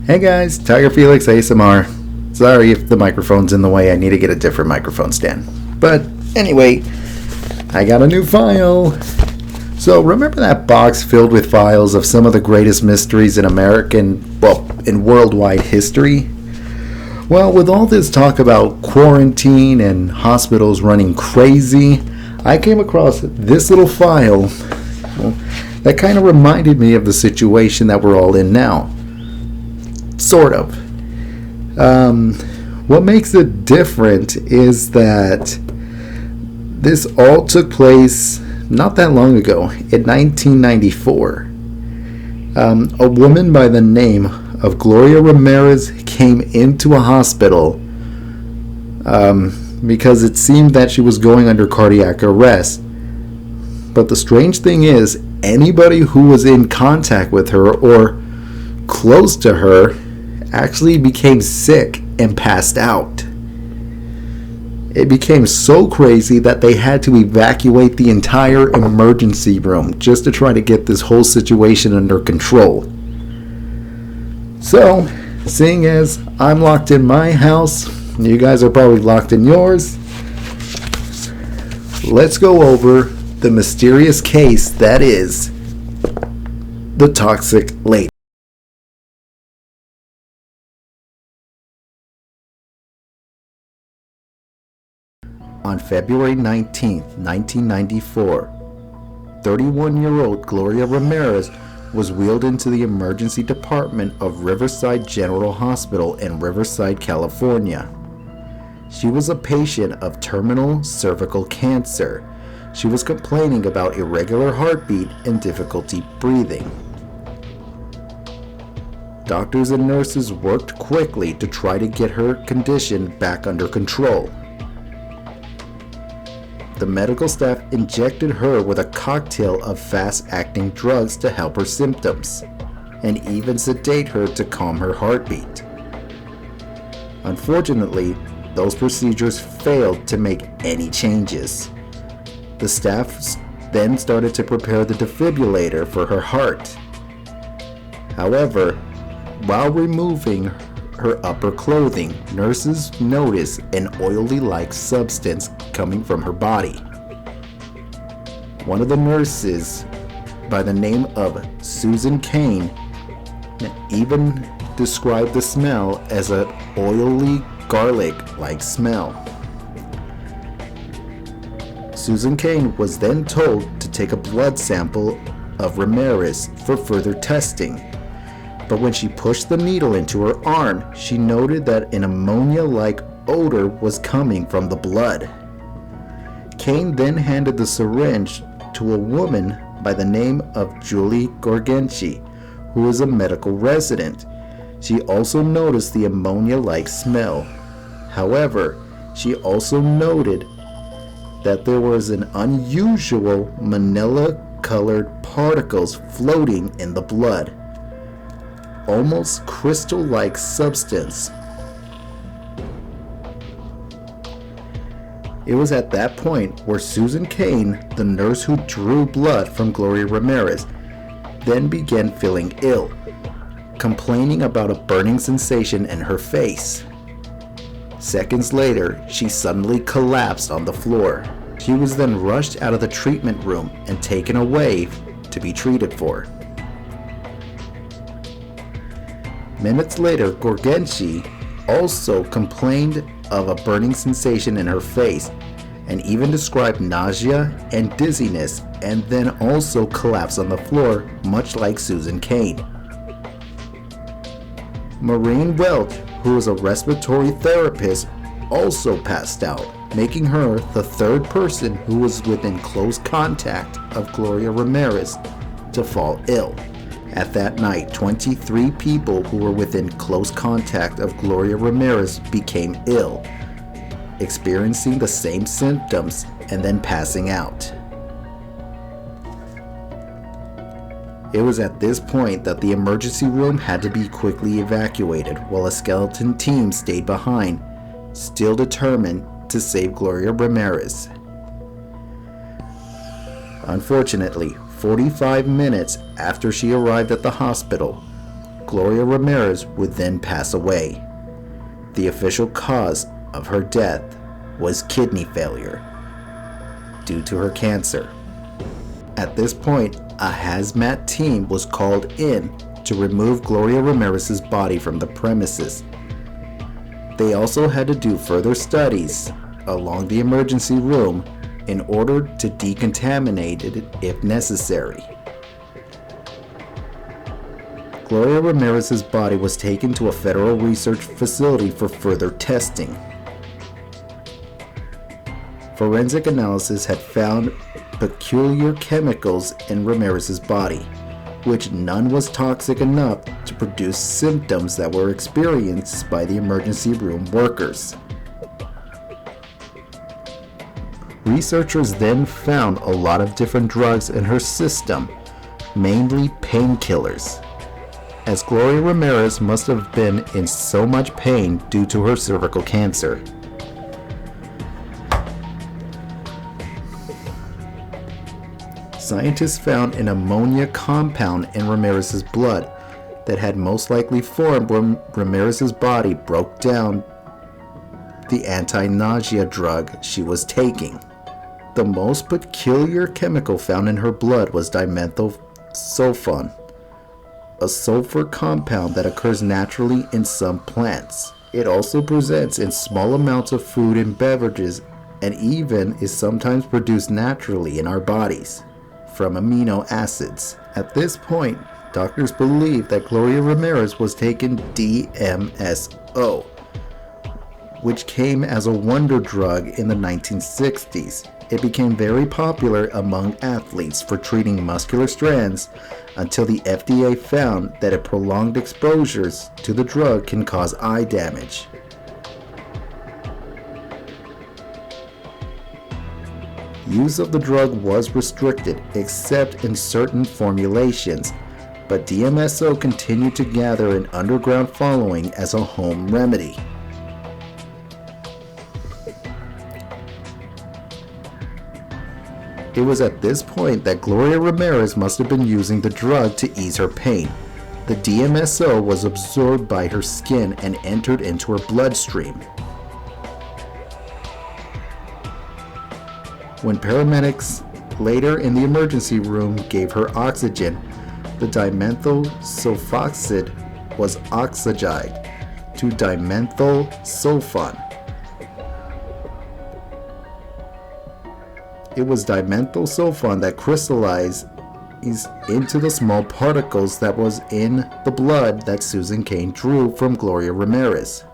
Hey guys, Tiger Felix ASMR. Sorry if the microphone's in the way, I need to get a different microphone stand. But anyway, I got a new file. So remember that box filled with files of some of the greatest mysteries in in worldwide history? Well, with all this talk about quarantine and hospitals running crazy, I came across this little file that kind of reminded me of the situation that we're all in now. Sort of. What makes it different is that this all took place not that long ago, in 1994. A woman by the name of Gloria Ramirez came into a hospital because it seemed that she was going under cardiac arrest. But the strange thing is, anybody who was in contact with her or close to her actually became sick and passed out. It became so crazy that they had to evacuate the entire emergency room just to try to get this whole situation under control. So, seeing as I'm locked in my house, you guys are probably locked in yours, let's go over the mysterious case that is the Toxic Lady. On February 19, 1994, 31-year-old Gloria Ramirez was wheeled into the emergency department of Riverside General Hospital in Riverside, California. She was a patient of terminal cervical cancer. She was complaining about irregular heartbeat and difficulty breathing. Doctors and nurses worked quickly to try to get her condition back under control. The medical staff injected her with a cocktail of fast-acting drugs to help her symptoms, and even sedate her to calm her heartbeat. Unfortunately, those procedures failed to make any changes. The staff then started to prepare the defibrillator for her heart. However, while removing her upper clothing, nurses noticed an oily-like substance coming from her body. One of the nurses, by the name of Susan Kane, even described the smell as an oily garlic-like smell. Susan Kane was then told to take a blood sample of Ramirez for further testing. But when she pushed the needle into her arm, she noted that an ammonia-like odor was coming from the blood. Kane then handed the syringe to a woman by the name of Julie Gorgenci, who was a medical resident. She also noticed the ammonia-like smell. However, she also noted that there was an unusual manila-colored particles floating in the blood. Almost crystal-like substance. It was at that point where Susan Kane, the nurse who drew blood from Gloria Ramirez, then began feeling ill, complaining about a burning sensation in her face. Seconds later, she suddenly collapsed on the floor. She was then rushed out of the treatment room and taken away to be treated for. Minutes later, Gorgenci also complained of a burning sensation in her face and even described nausea and dizziness, and then also collapsed on the floor, much like Susan Kane. Maureen Welch, who was a respiratory therapist, also passed out, making her the third person who was within close contact of Gloria Ramirez to fall ill. At that night, 23 people who were within close contact of Gloria Ramirez became ill, experiencing the same symptoms and then passing out. It was at this point that the emergency room had to be quickly evacuated while a skeleton team stayed behind, still determined to save Gloria Ramirez. Unfortunately, 45 minutes after she arrived at the hospital, Gloria Ramirez would then pass away. The official cause of her death was kidney failure due to her cancer. At this point, a hazmat team was called in to remove Gloria Ramirez's body from the premises. They also had to do further studies along the emergency room in order to decontaminate it if necessary. Gloria Ramirez's body was taken to a federal research facility for further testing. Forensic analysis had found peculiar chemicals in Ramirez's body, which none was toxic enough to produce symptoms that were experienced by the emergency room workers. Researchers then found a lot of different drugs in her system, mainly painkillers, as Gloria Ramirez must have been in so much pain due to her cervical cancer. Scientists found an ammonia compound in Ramirez's blood that had most likely formed when Ramirez's body broke down the anti-nausea drug she was taking. The most peculiar chemical found in her blood was dimethyl-sulfone, a sulfur compound that occurs naturally in some plants. It also presents in small amounts of food and beverages, and even is sometimes produced naturally in our bodies from amino acids. At this point, doctors believe that Gloria Ramirez was taking DMSO, which came as a wonder drug in the 1960s. It became very popular among athletes for treating muscular strands until the FDA found that prolonged exposures to the drug can cause eye damage. Use of the drug was restricted except in certain formulations, but DMSO continued to gather an underground following as a home remedy. It was at this point that Gloria Ramirez must have been using the drug to ease her pain. The DMSO was absorbed by her skin and entered into her bloodstream. When paramedics later in the emergency room gave her oxygen, the dimethyl sulfoxide was oxidized to dimethyl sulfone. It was dimethyl sulfone that crystallized into the small particles that was in the blood that Susan Cain drew from Gloria Ramirez.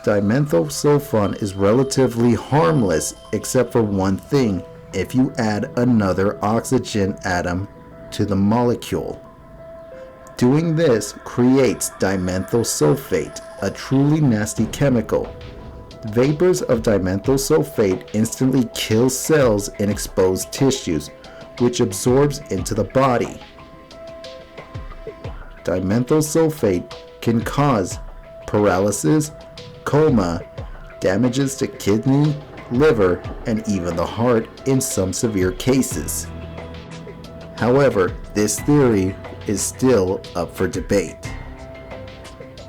Dimethyl sulfone is relatively harmless except for one thing: if you add another oxygen atom to the molecule. Doing this creates dimethyl sulfate, a truly nasty chemical. Vapors of dimethyl sulfate instantly kill cells in exposed tissues, which absorbs into the body. Dimethyl sulfate can cause paralysis, coma, damages to kidney, liver, and even the heart in some severe cases. However, this theory is still up for debate,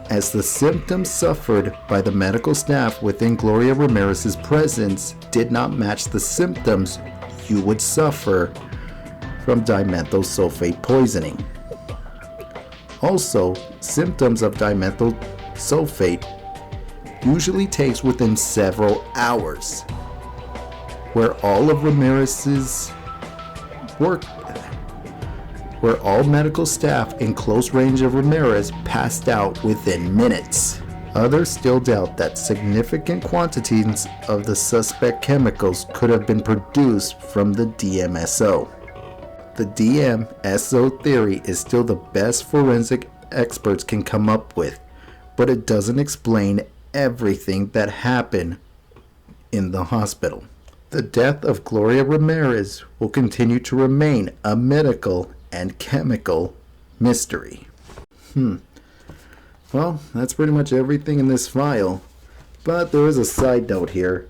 as the symptoms suffered by the medical staff within Gloria Ramirez's presence did not match the symptoms you would suffer from dimethyl sulfate poisoning. Also, symptoms of dimethyl sulfate usually takes within several hours, where all medical staff in close range of Ramirez passed out within minutes. Others still doubt that significant quantities of the suspect chemicals could have been produced from the DMSO. The DMSO theory is still the best forensic experts can come up with, but it doesn't explain everything that happened in the hospital. The death of Gloria Ramirez will continue to remain a medical and chemical mystery. Well, that's pretty much everything in this file, but there is a side note here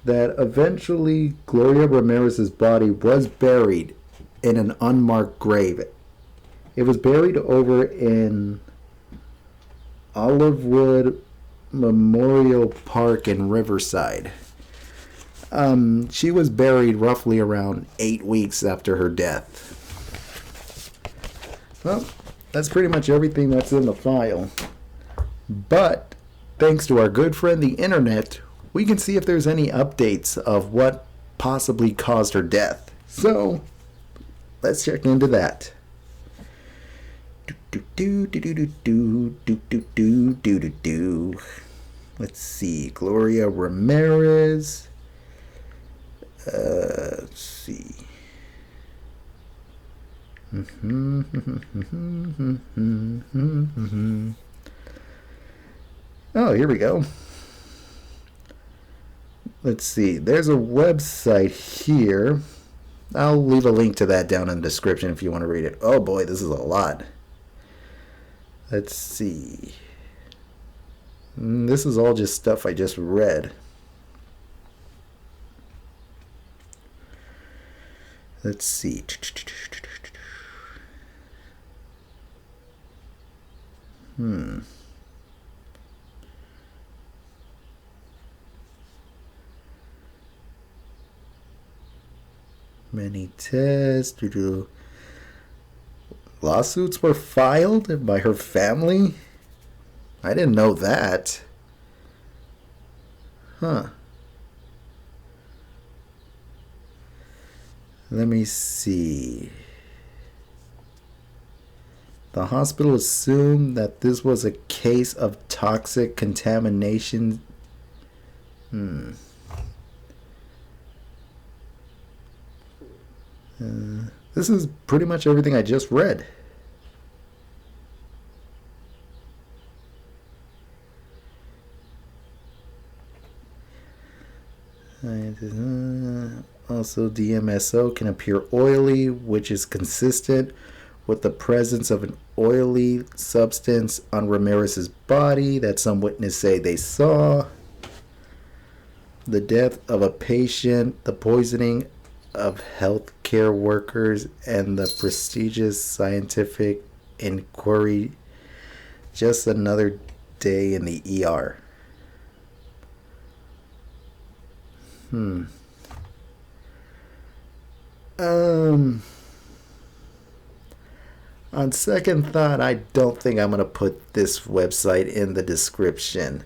that eventually Gloria Ramirez's body was buried in an unmarked grave. It was buried over in Olivewood Memorial Park in Riverside. She was buried roughly around 8 weeks after her death. Well, that's pretty much everything that's in the file. But thanks to our good friend the internet, we can see if there's any updates of what possibly caused her death. So, let's check into that. Let's see. Gloria Ramirez. Let's see. Oh, here we go. Let's see. There's a website here. I'll leave a link to that down in the description if you want to read it. Oh boy, this is a lot. Let's see. This is all just stuff I just read. Let's see. Many tests. Lawsuits were filed by her family? I didn't know that. Huh. Let me see. The hospital assumed that this was a case of toxic contamination. This is pretty much everything I just read. Also, DMSO can appear oily, which is consistent with the presence of an oily substance on Ramirez's body that some witnesses say they saw. The death of a patient, the poisoning of healthcare workers, and the prestigious scientific inquiry. Just another day in the ER. On second thought, I don't think I'm going to put this website in the description.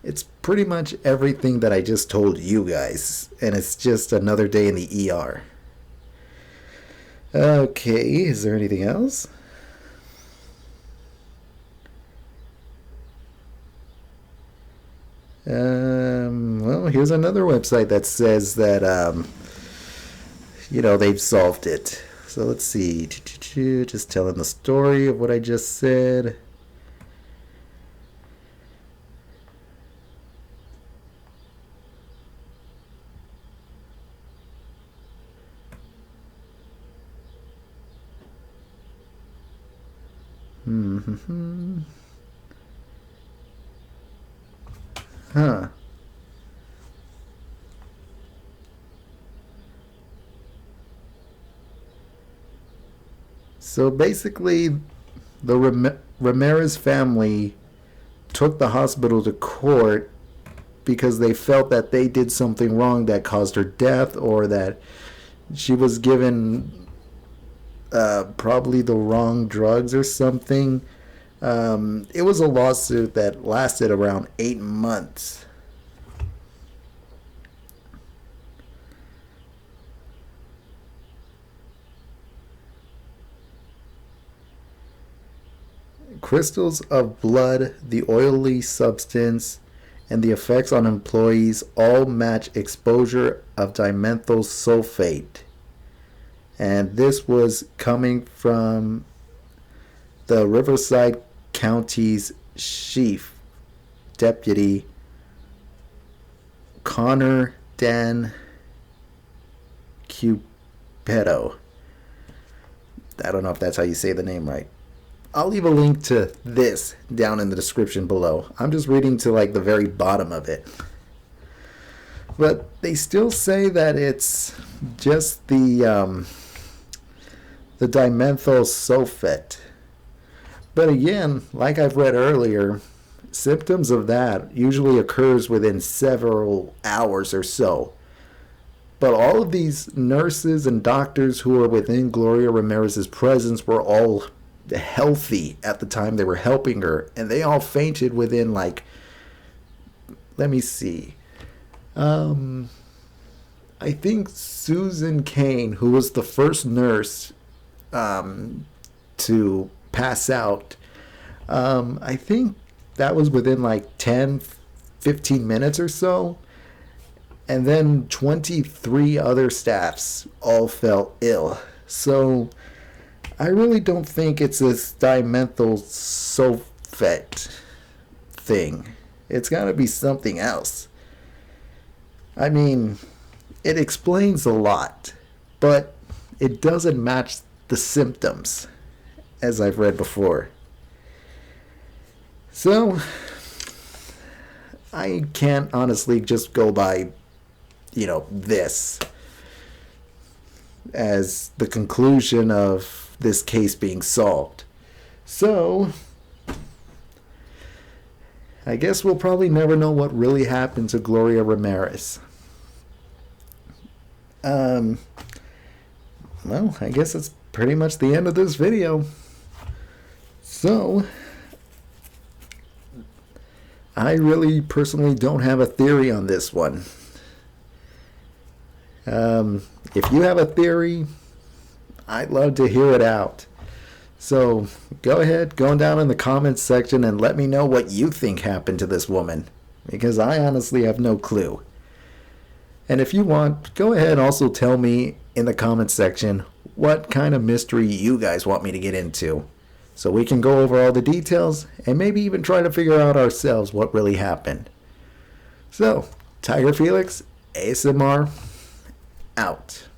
It's pretty much everything that I just told you guys, and it's just another day in the ER. Okay, is there anything else? Well, here's another website that says that, they've solved it. So let's see. Just telling the story of what I just said. Huh. So basically, the Ramirez family took the hospital to court because they felt that they did something wrong that caused her death, or that she was given probably the wrong drugs or something. It was a lawsuit that lasted around 8 months. Crystals of blood, the oily substance, and the effects on employees all match exposure of dimethyl sulfate. And this was coming from the Riverside County's chief deputy, Connor Dan Cupeto. I don't know if that's how you say the name right. I'll leave a link to this down in the description below. I'm just reading to like the very bottom of it. But they still say that it's just the the dimethyl sulfate. But again, like I've read earlier, symptoms of that usually occurs within several hours or so. But all of these nurses and doctors who were within Gloria Ramirez's presence were all healthy at the time they were helping her, and they all fainted within, like, let me see, I think Susan Cain, who was the first nurse to pass out, I think that was within like 10-15 minutes or so. And then 23 other staffs all fell ill. So I really don't think it's this dimethyl sulfate thing. It's got to be something else. I mean, it explains a lot, but it doesn't match the symptoms, as I've read before. So I can't honestly just go by, this as the conclusion of this case being solved. So I guess we'll probably never know what really happened to Gloria Ramirez. Well, I guess that's pretty much the end of this video. So I really personally don't have a theory on this one. If you have a theory, I'd love to hear it out. So go ahead, go down in the comments section and let me know what you think happened to this woman, because I honestly have no clue. And if you want, go ahead and also tell me in the comments section what kind of mystery you guys want me to get into, so we can go over all the details and maybe even try to figure out ourselves what really happened. So, Tiger Felix, ASMR, out.